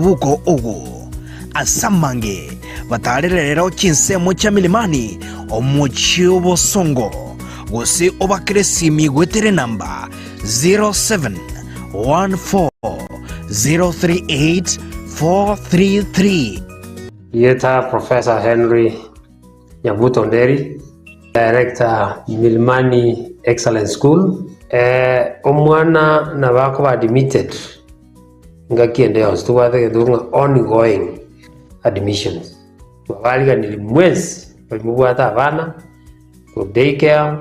Buko ugu asamange batarerero chinsemo cha milimani omuchiobo songo gusi obakresimi gwetere namba 0714038433. Yeta Professor Henry Nyabuto Nderi, Director Milimani Excellence School. Omwana na bako admitted ngakiende house tuwathe gedunga ongoing admissions. Wabaliga nilimwezi walimubwata abana ku daycare,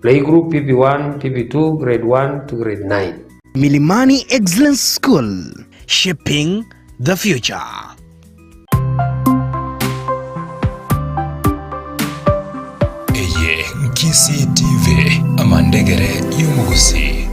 playgroup PP1, PP2, grade 1 to grade 9. Milimani Excellence School, shaping the future. Eye Nkisi TV amandegere y'umugusi.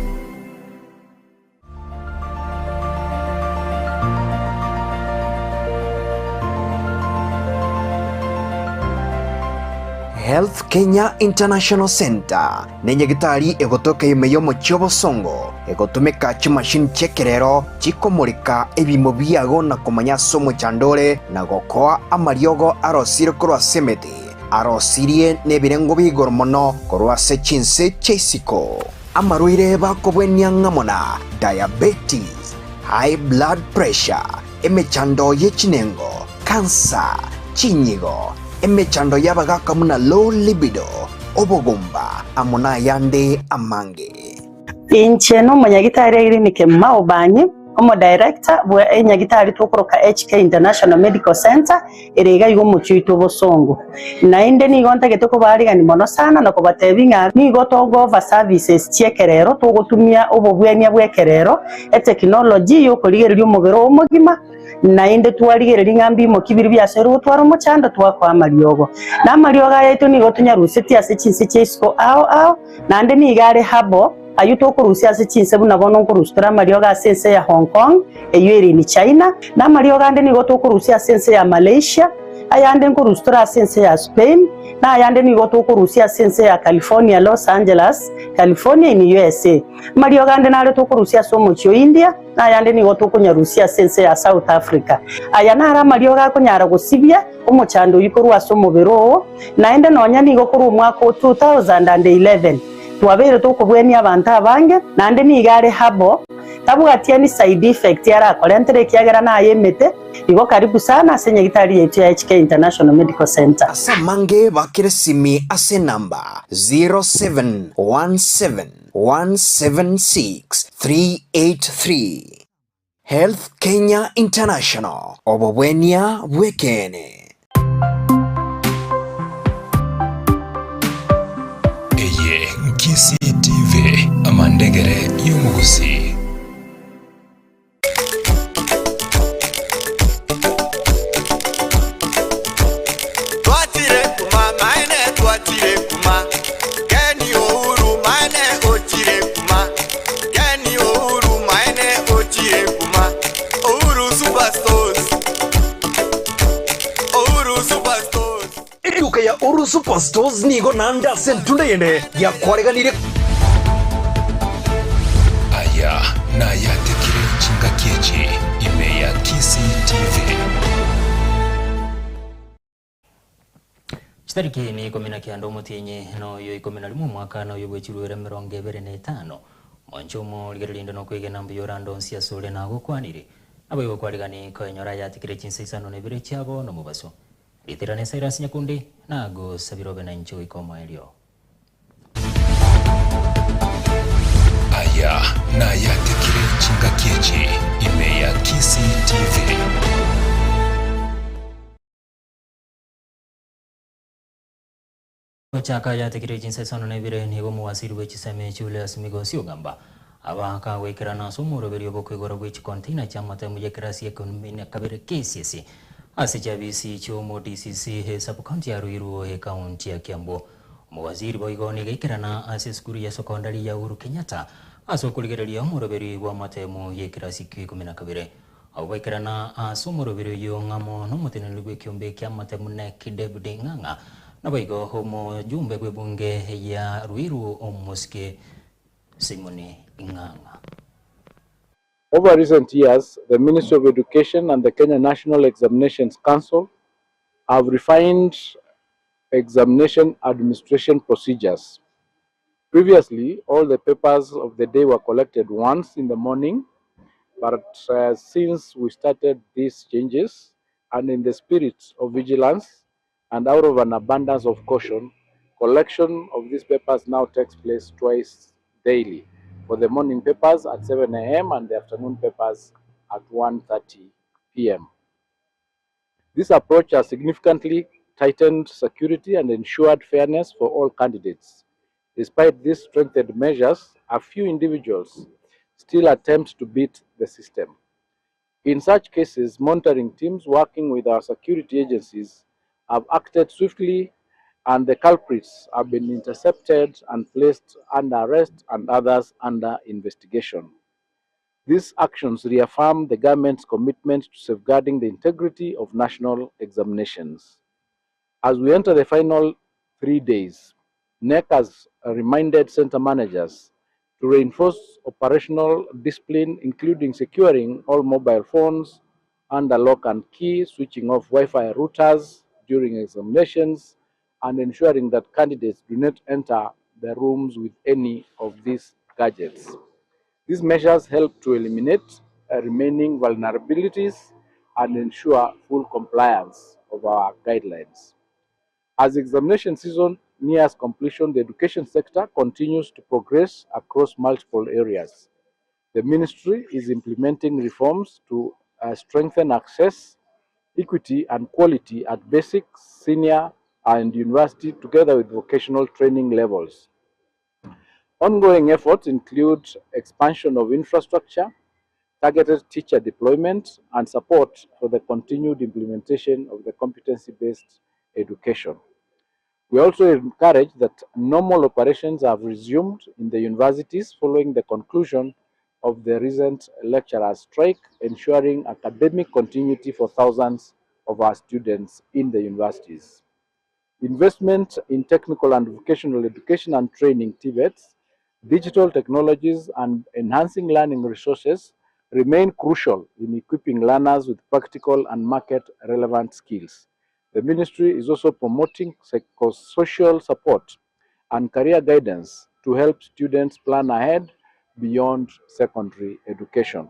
Health Kenya International Center nenye gitari egotoka imeyo mochobo songo egotumeka chimashini chekerero chikomurika ebimo biago na komanya somo chandore na gokoa amariogo arosire korwa semete arosirie nebirengo bigormono korwa se chinse chesiko amaruire bakobwenya ngamona diabetes, high blood pressure, emechando yechinengo, cancer, chinyigo, emechando yabagaka muna low libido, obogumba, amuna yande amange. Inche no manyagitari clinic maobanye omo director bwa nyagitari tokoroka HK International Medical Center erega yugo muchito bosongo na inde ni gonta getoko bari gani mono sana na kobatebinga ni gotogo over services chekerero togotumia obobwenia bwekerero e technology yo koligererio mugero omugima na inde twarigereria ngambi mo kibiri byasero twaro mochando twakwa mariogo na marioga yetu ni gotunya ruseti ase chinse chesko ao na inde ni gare habo ayuto kurusia ase chinse buna bono kurustura marioga sense ya Hong Kong eyeri ni China na marioga ande ni goto kurusia sense ya Malaysia ayande kurustura sense ya Spain na ayande ni goto kurusia sense ya California Los Angeles California in USA marioga ande na to kurusia somo cho India na ayande ni goto kunyarusia sense ya South Africa ayana ara marioga kunyara gusibia umuchando yikorwa somo bero na ende nonya ni gokuru mwaka 2011 twabere tokobwenia abantu abange nande ni gare habo tabugatia ni side effect yara kolentere kiagera na yemete igo karibu sana senye gitari yetu ya HK International Medical Center. Asamange bakiresimi ase namba 0717176383. Health Kenya International obobwenia bwekene. Eye Nkisi TV amandegere y'umugusi. Ya Uru Superstores nigo nanda sentunde yende ya kwareganire Aya na yatekire chinga kiechi ime ya Kisi TV. Chitariki ni ikomina kiando mutinye no yo ikomina limu mwaka no yo bwechiruere 25 mwanchomo ligerilindo no kwigena mbiyorando nsia sole na gukwanire abo yo kwaregani konyora yatekire Chinsa Isano ne bire cyabo no mubaso Itirane CYRUS NYAKUNDI nago sabirobe na ncho ikoma elio. Aya na yatekire chinga kiechi ime ya Kisi TV. Chaka yatekire Chinsa Isano ne bire nigo muwasiri wechiseme chule asimigosi ugamba abaka wekerana somuro beri obokwegora bwechi container chamata mujekrasi ekonomine kabere KCC asijabisi chomo DCC he sub-county ya Ruiru he county ya Kiambu muwaziri boigoni gekerana ase skuru ya sekondari ya Uhuru Kenyatta aso kuligerelia muroberi wa matemo yekirasi 12 au wekerana aso muroberi yo ngamo no mutene lugwe kiombe kya matemo ne kidebde nganga na boigo homo jumbe gwe bunge ya Ruiru omuske Simone Inganga. Over recent years, the Ministry of Education and the Kenya National Examinations Council have refined examination administration procedures. Previously, all the papers of the day were collected once in the morning, but since we started these changes, and in the spirit of vigilance and out of an abundance of caution, collection of these papers now takes place twice daily, for the morning papers at 7 a.m. and the afternoon papers at 1:30 p.m. This approach has significantly tightened security and ensured fairness for all candidates. Despite these strengthened measures, a few individuals still attempt to beat the system. In such cases, monitoring teams working with our security agencies have acted swiftly, and the culprits have been intercepted and placed under arrest and others under investigation. These actions reaffirm the government's commitment to safeguarding the integrity of national examinations. As we enter the final 3 days, NEC has reminded center managers to reinforce operational discipline, including securing all mobile phones under lock and key, switching off Wi-Fi routers during examinations, and ensuring that candidates do not enter the rooms with any of these gadgets. These measures help to eliminate remaining vulnerabilities and ensure full compliance of our guidelines. As examination season nears completion, the education sector continues to progress across multiple areas. The ministry is implementing reforms to strengthen access, equity, and quality at basic, senior, and university, together with vocational training levels. Ongoing efforts include expansion of infrastructure, targeted teacher deployment, and support for the continued implementation of the competency-based education. We also encourage that normal operations have resumed in the universities following the conclusion of the recent lecturers' strike, ensuring academic continuity for thousands of our students in the universities. Investment in technical and vocational education and training, TVETs, digital technologies, and enhancing learning resources remain crucial in equipping learners with practical and market-relevant skills. The ministry is also promoting psychosocial support and career guidance to help students plan ahead beyond secondary education.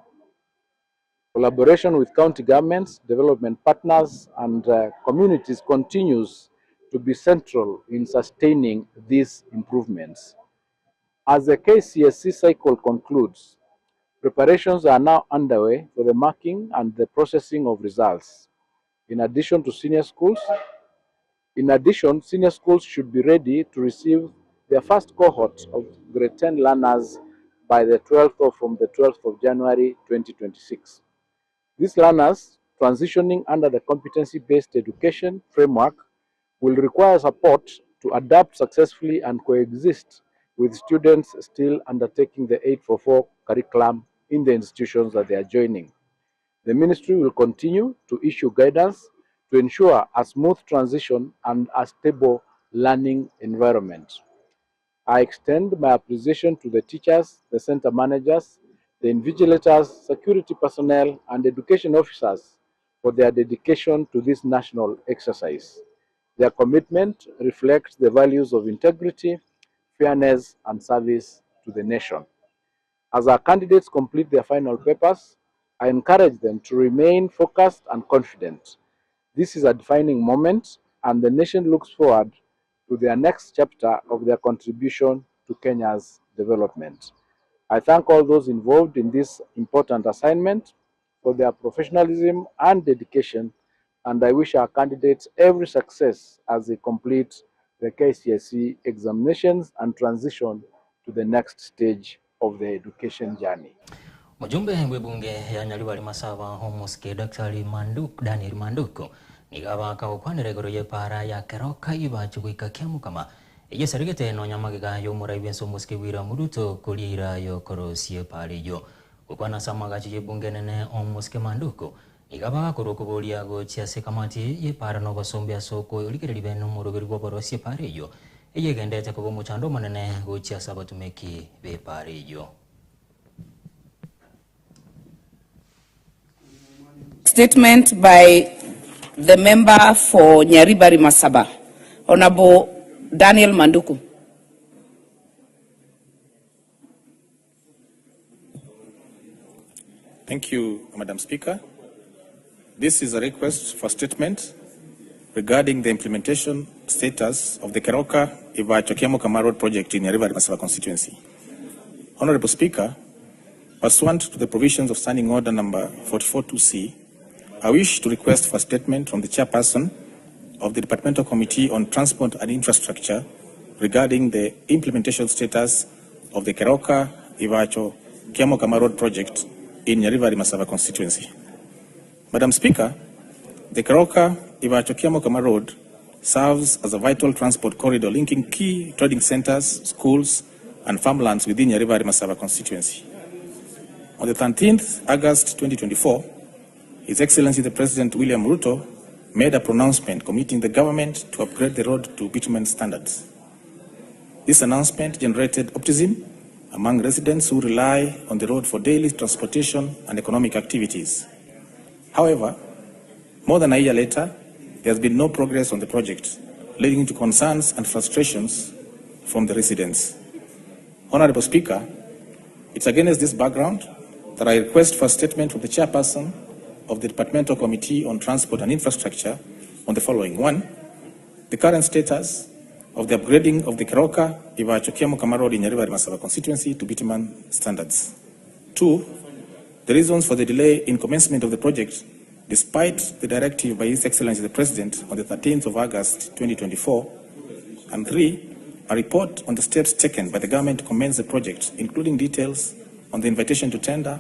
Collaboration with county governments, development partners, and communities continues to be central in sustaining these improvements. As the KCSE cycle concludes, preparations are now underway for the marking and the processing of results. In addition, senior schools should be ready to receive their first cohort of grade 10 learners by the 12th or from the 12th of January 2026. These learners, transitioning under the competency-based education framework, will require support to adapt successfully and coexist with students still undertaking the 844 curriculum in the institutions that they are joining. The ministry will continue to issue guidance to ensure a smooth transition and a stable learning environment. I extend my appreciation to the teachers, the center managers, the invigilators, security personnel, and education officers for their dedication to this national exercise. Their commitment reflects the values of integrity, fairness, and service to the nation. As our candidates complete their final papers, I encourage them to remain focused and confident. This is a defining moment, and the nation looks forward to their next chapter of their contribution to Kenya's development. I thank all those involved in this important assignment for their professionalism and dedication, and I wish our candidates every success as they complete the KCSE examinations and transition to the next stage of the education journey. Mjumbe w'ebunge ya Nyaliwali Masaba Homoske Daktari Daniel Manduko nigabaka ukwanire goro ye para ya keroka ibachu gwikakiamu kama iyo serigete no nyamagiga yo muraibenso muske wira muruto kulira yo korosie pare yo ukwana samagachi ye bunge nene Homoske Manduko nigabaka kurokubolia go chiase kamati ye para no basombia soko ulikiriri beno murugiri go borosie pare yo eye gendete ko muchando manene go chiasa batumeki be pare yo. statement by the member for Nyaribari Masaba, Honorable Daniel Manduku. Thank you, Madam Speaker. This is a request for statement regarding the implementation status of the Keroka Iva-Chokiamo-Kama Road project in Nyaribari Masaba constituency. Honorable Speaker, pursuant to the provisions of Standing Order number 44-2C, I wish to request for a statement from the chairperson of the Departmental Committee on Transport and Infrastructure regarding the implementation status of the Keroka Iva-Chokiamo-Kama Road project in Nyaribari Masaba constituency. Madam Speaker, the Keroka Iva-Chokiamo-Kama Road serves as a vital transport corridor linking key trading centers, schools, and farmlands within Nyaribari Masaba constituency. On the 13th August 2024, His Excellency the President William Ruto made a pronouncement committing the government to upgrade the road to bitumen standards. This announcement generated optimism among residents who rely on the road for daily transportation and economic activities. However, more than a year later, there has been no progress on the project, leading to concerns and frustrations from the residents. Honorable Speaker, it's against this background that I request for a statement from the chairperson of the Departmental Committee on Transport and Infrastructure on the following. 1, the current status of the upgrading of the Keroka Iva-Chokiamo-Kama Road in Nyaribari Masaba constituency to bitumen standards. 2, the reasons for the delay in commencement of the project despite the directive by His Excellency the President on the 13th of August 2024. And 3, a report on the steps taken by the government to commence the project, including details on the invitation to tender,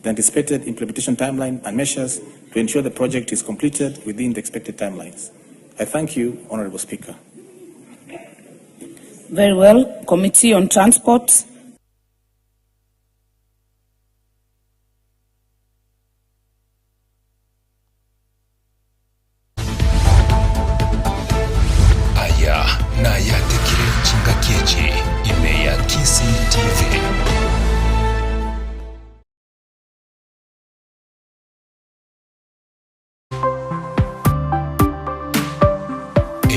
the anticipated implementation timeline, and measures to ensure the project is completed within the expected timelines. I thank you, Honorable Speaker. Very well. Committee on Transport. Aya na yatekire nchinga kieche imeyakisi TV.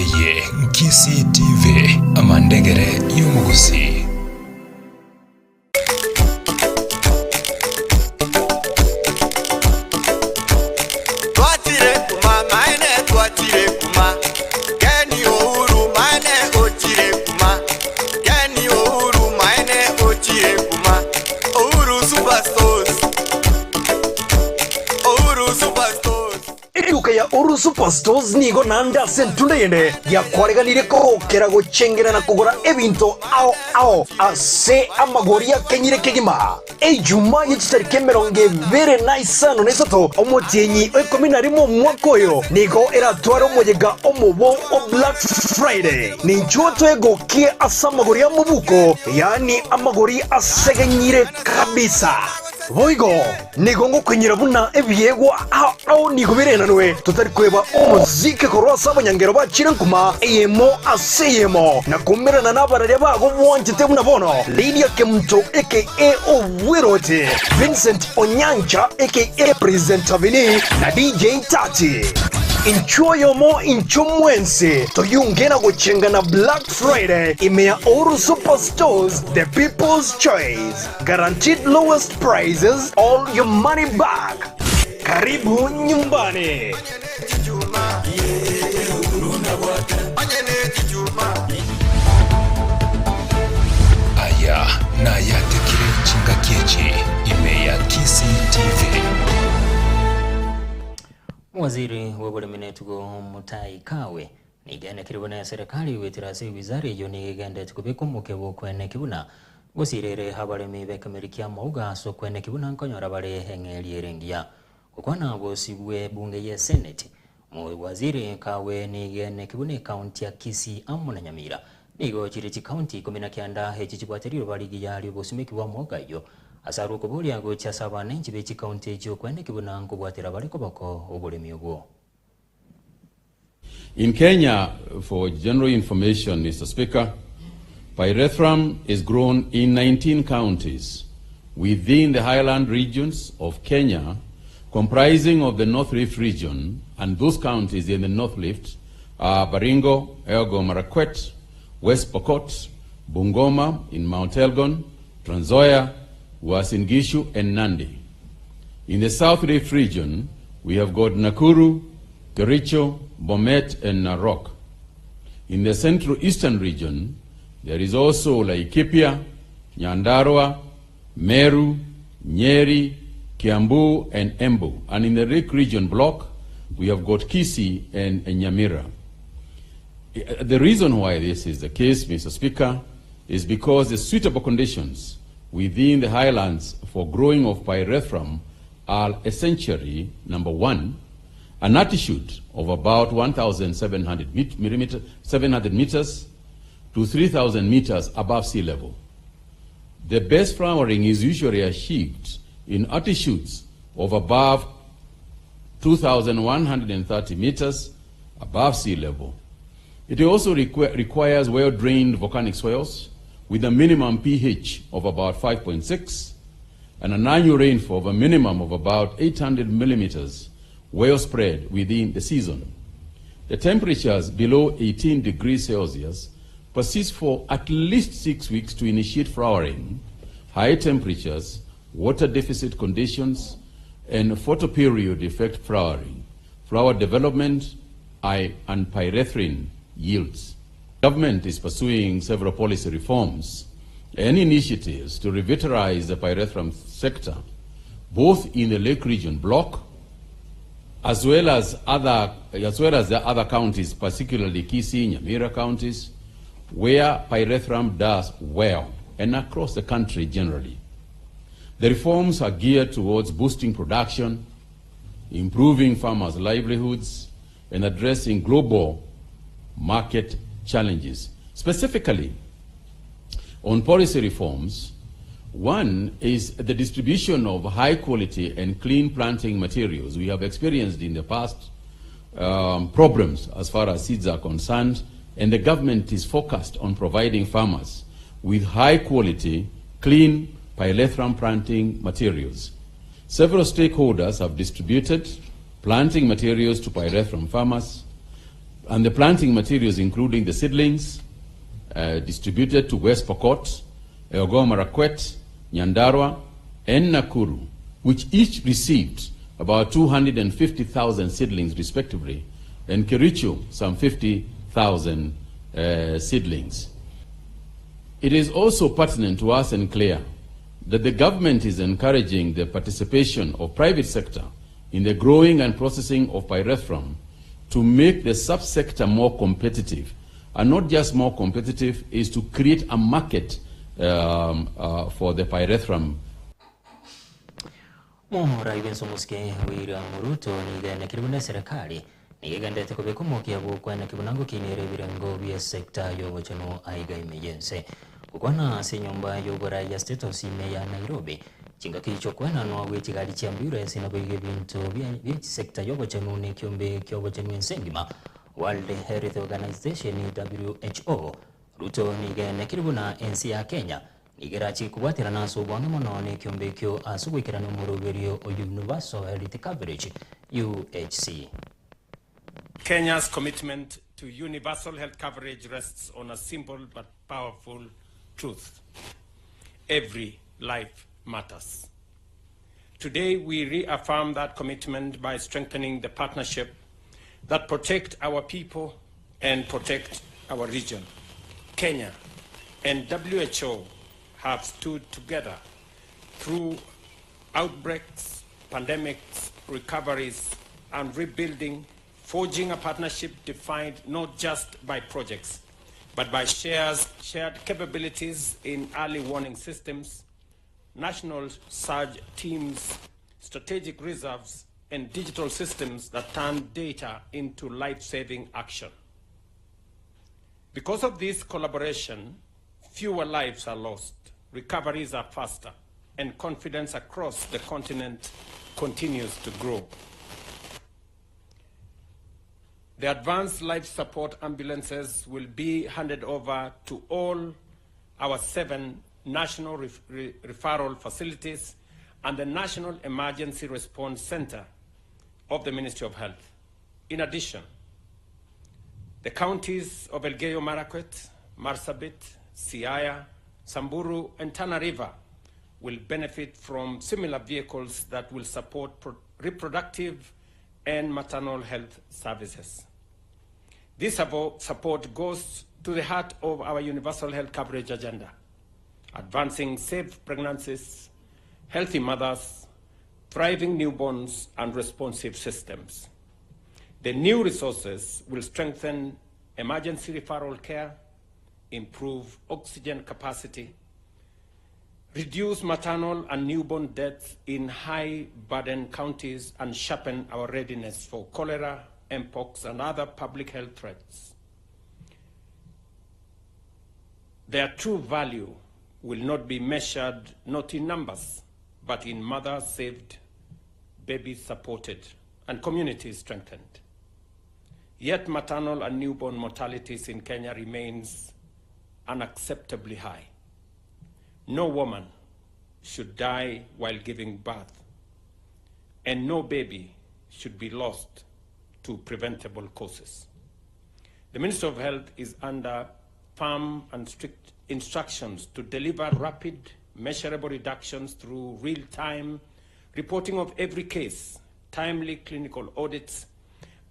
Eye Nkisi TV amandegere y'umuguzi. Twatire kuma maine twatire kuma Geni uhuru maine otire kuma Geni uhuru maine otire kuma Uhuru Superstores Uhuru Superstores Iduka ya Uhuru Superstores nigo nanda sentunda yende ya kwareganire kohokera gucengera na kugura ebinto ao ase amagoria kenyire kegima ejuma yitarike 25 n'esatu omutenyi ekumi na rimwe mwaka oyo nigo eratwara omuyega omubo o Black Friday ninchuo twegokie asa amagoria mubuko yani amagori asegenyire kabisa Voigo, nigongo kwenyira buna ebyegwa ao nigo birenanwe tutari kweba omuzike korwasa abanyangero bacira nkuma eyemo aseyemo na kumerana n'abarare bago bwonjete buna bono Lydia Kemto aka Owirote Vincent Onyancha aka President Avini na DJ Tati Inchoyomo inchomwense toyungena guchenga na Black Friday imea Uhuru Superstores, the people's choice. Guaranteed lowest prices, all your money back. Karibu nyumbani. Aya na yatekire nchinga kieche imeyakisi TV. Waziri wa Burimi Netugo Mutai Kawe nigene kiribona ya serikali witirasi wizara iyo nigende tukubiko mukebo kwene kibuna gusirere habaremi bekamirikia mauga so kwene kibuna nkonyora bare hengeli erengia kukwana gosibwe bunge ya Senate waziri Kawe nigene kibune county ya Kisii amu na Nyamira nigo chiriti county kumina kianda hechichibwateriro baligi yali bosumiki wa mwoga iyo asaru kubulia ngo cha sabane nchibechi county jo kwene kibuna nkubwatira baliko bako oburemi obwo. In Kenya, for general information, Mr. Speaker, pyrethrum is grown in 19 counties within the highland regions of Kenya, comprising of the North Rift region, and those counties in the North Rift are Baringo, Elgeyo Marakwet, West Pokot, Bungoma in Mount Elgon, Trans Nzoia, Uasin Gishu, and Nandi. In the South Rift region, we have got Nakuru, Kericho, Bomet, and Narok. In the Central Eastern region, there is also Laikipia, Nyandarua, Meru, Nyeri, Kiambu, and Embu. And in the Lake region block, we have got Kisii and Nyamira. The reason why this is the case, Mr. Speaker, is because the suitable conditions within the highlands for growing of pyrethrum are essentially, number one, an altitude of about 1,700 meters to 3,000 meters above sea level. The best flowering is usually achieved in altitudes of above 2,130 meters above sea level. It also requires well-drained volcanic soils with a minimum pH of about 5.6 and an annual rainfall of a minimum of about 800 millimeters, well spread within the season. The temperatures below 18 degrees Celsius persist for at least 6 weeks to initiate flowering. High temperatures, water deficit conditions, and photoperiod affect flowering, flower development, and pyrethrin yields. Government is pursuing several policy reforms and initiatives to revitalize the pyrethrum sector, both in the Lake Region block as well as the other counties, particularly Kisii, Nyamira counties, where pyrethrum does well, and across the country generally. The reforms are geared towards boosting production, improving farmers' livelihoods, and addressing global market challenges. Specifically, on policy reforms, one is the distribution of high quality and clean planting materials. We have experienced in the past problems as far as seeds are concerned, and the government is focused on providing farmers with high quality, clean pyrethrum planting materials. Several stakeholders have distributed planting materials to pyrethrum farmers, and the planting materials, including the seedlings, distributed to West Pokot, Elgeyo Marakwet, Nyandarua, and Nakuru, which each received about 250,000 seedlings respectively, and Kericho some 50,000 seedlings. It is also pertinent to us and clear that the government is encouraging the participation of private sector in the growing and processing of pyrethrum to make the subsector more competitive. And not just more competitive, is to create a market for the pyrethrum. Muhora ibenso muske wira muruto nigana kiribuna serikali nigandete kubekumokia bukwana kibunango kinere birango bya sekta yobochano aiga emergency ukwana senyomba yobora ya state of sime ya Nairobi chinga kicho kwana no wechigali chiambure sina bige bintu bya sekta yobochano ne kyombe kyobochano ensengima World Health Organization WHO ruto nigana kiribuna ensi ya Kenya Igerachi kuwatira naso bwana monone kyombekyo asubwikirana umuroberio universal health coverage UHC. Kenya's commitment to universal health coverage rests on a simple but powerful truth. Every life matters. Today we reaffirm that commitment by strengthening the partnership that protect our people and protect our region. Kenya and WHO have stood together through outbreaks, pandemics, recoveries, and rebuilding, forging a partnership defined not just by projects, but by shared capabilities in early warning systems, national surge teams, strategic reserves, and digital systems that turn data into life-saving action. Because of this collaboration, fewer lives are lost, recoveries are faster, and confidence across the continent continues to grow. The advanced life support ambulances will be handed over to all our 7 national referral facilities and the National Emergency Response Center of the Ministry of Health. In addition, the counties of Elgeyo Marakwet, Marsabit, Siaya, Samburu, and Tana River will benefit from similar vehicles that will support reproductive and maternal health services. This support goes to the heart of our universal health coverage agenda, advancing safe pregnancies, healthy mothers, thriving newborns, and responsive systems. The new resources will strengthen emergency referral care, improve oxygen capacity, reduce maternal and newborn deaths in high-burden counties, and sharpen our readiness for cholera, mpox, and other public health threats. Their true value will not be measured not in numbers, but in mothers saved, babies supported, and communities strengthened. Yet maternal and newborn mortalities in Kenya remains unacceptably high. No woman should die while giving birth, and no baby should be lost to preventable causes. The Minister of Health is under firm and strict instructions to deliver rapid, measurable reductions through real-time reporting of every case, timely clinical audits,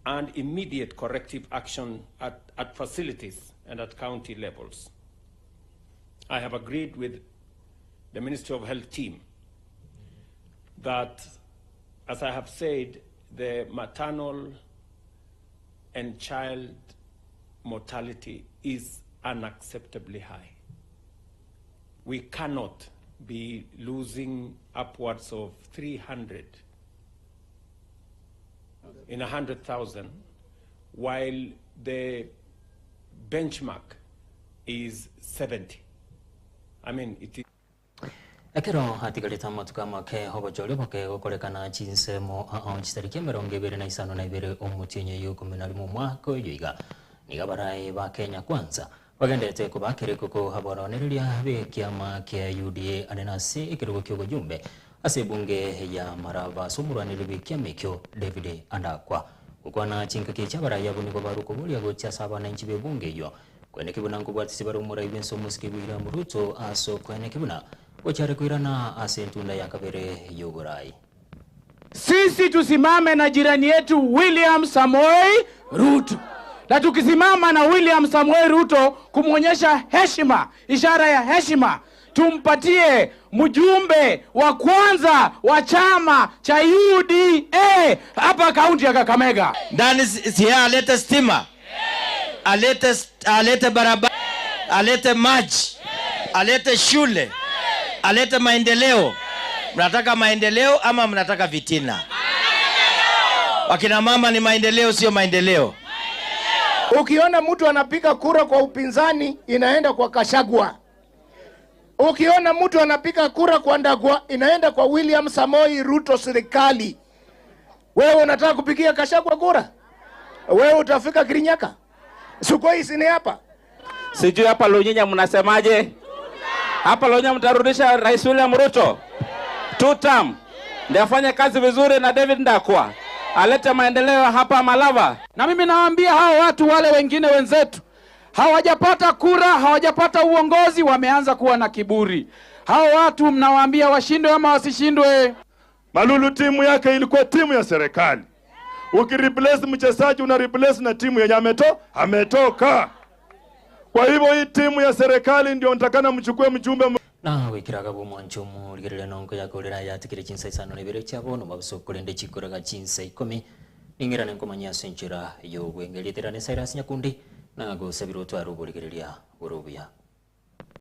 and immediate corrective action at facilities and at county levels. I have agreed with the Ministry of Health team that, as I have said, the maternal and child mortality is unacceptably high. We cannot be losing upwards of 300 in 100,000, while the benchmark is 70. I mean, it is. Ekero hatigarita matuka make hobojole bake gokorekana Chinsa mo chitariki 20 na ibere omutinye y'ukuminarimu mwaka uyiga niga barayi ba Kenya Kwanza bagendete kubakire kuko habonereria be kiama kia UDA anenase ikirugo kyogo jumbe ase bunge ya Maraba sumuranire be kiamekyo David Andakwa ukwana chinka kicha barayi abuni baruko buli agocha saba na inchi be bunge yo kwene kibuna ngubwatisi barumura ibenso musiki bwira muruto aso kwene kibuna wachare kuirana asentunda ya kabere yogorai. Sisi tusimame na jirani yetu William Samoei Ruto. Na tukisimama na William Samoei Ruto kumuonyesha heshima, ishara ya heshima, tumpatie mjumbe wa kwanza wa chama cha UDA hapa kaunti ya Kakamega. Ndani siya alete stima, alete barabara, alete maji, alete shule, alete maendeleo. Mnataka maendeleo ama mnataka vitina? Wakina mama ni maendeleo, sio maendeleo. Ukiona mtu anapiga kura kwa upinzani inaenda kwa Kashagwa. Ukiona mtu anapiga kura kwa Ndagwa inaenda kwa William Samoei Ruto serikali. Wewe unataka kupigia Kashagwa kura? Wewe utafika Kirinyaga? Sukoi sini hapa. Sijui hapa Lunyanya mnasemaje? Hapa Lunyanya mtarudisha Rais William Ruto 2 term. Ndio afanye kazi vizuri na David Ndakwa. Alete maendeleo hapa Malava. Na mimi nawaambia hao watu wale wengine wenzetu hawajapata kura, hawajapata uongozi, wameanza kuwa na kiburi. Hao watu mnawaambia washindwe ama wasishindwe? Malulu timu yake ilikuwa timu ya serikali. Ukireplace mchezaji una replace na timu yenye ametoka. Kwa hivyo hii timu ya serikali ndio nitakana mchukue mjumbe. Na wikiraga bumwanchumu ligirira nonko yakorera yatikire Chinsa Isano nibere cyabo no mabusokorende chikoraga Chinsa 10 ningirane nkomanya senchira yo bwengeliterane CYRUS NYAKUNDI na go sabiro twarubo ligirira urubuya.